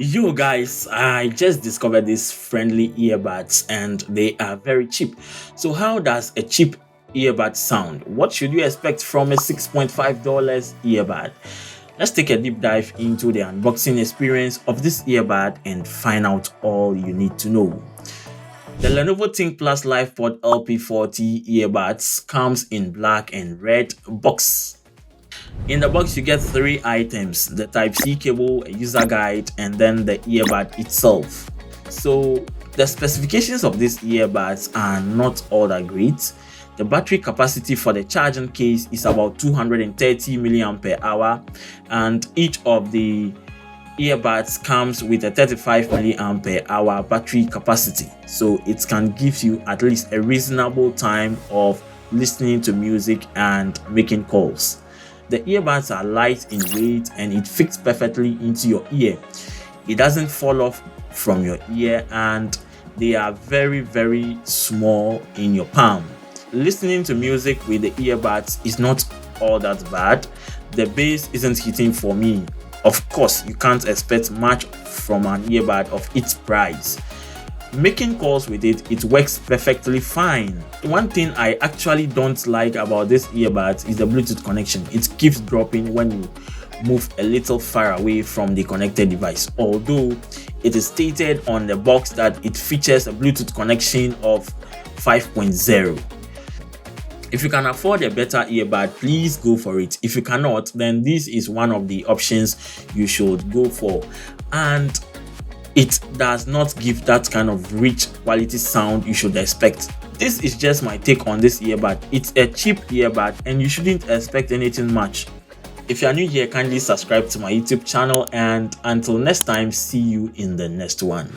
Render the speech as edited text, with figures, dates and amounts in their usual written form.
Yo guys, I just discovered these friendly earbuds and they are very cheap. So how does a cheap earbud sound? What should you expect from a $6.5 earbud? Let's take a deep dive into the unboxing experience of this earbud and find out all you need to know. The Lenovo ThinkPlus LP40 earbuds comes in black and red box. In the box, you get three items: the Type-C cable, a user guide, and then the earbud itself. So the specifications of these earbuds are not all that great. The battery capacity for the charging case is about 230 milliampere hour, and each of the earbuds comes with a 35 milliampere hour battery capacity, so it can give you at least a reasonable time of listening to music and making calls. The earbuds are light in weight and it fits perfectly into your ear. It doesn't fall off from your ear and they are very small in your palm. Listening to music with the earbuds is not all that bad. The bass isn't hitting for me. Of course, you can't expect much from an earbud of its price. Making calls with it works perfectly fine. One thing I actually don't like about this earbuds is the Bluetooth connection. It keeps dropping when you move a little far away from the connected device, although it is stated on the box that it features a Bluetooth connection of 5.0. If you can afford a better earbud, please go for it. If you cannot, then this is one of the options you should go for. And it does not give that kind of rich quality sound you should expect. This is just my take on this earbud. It's a cheap earbud and you shouldn't expect anything much. If you are new here, kindly subscribe to my YouTube channel, and until next time, see you in the next one.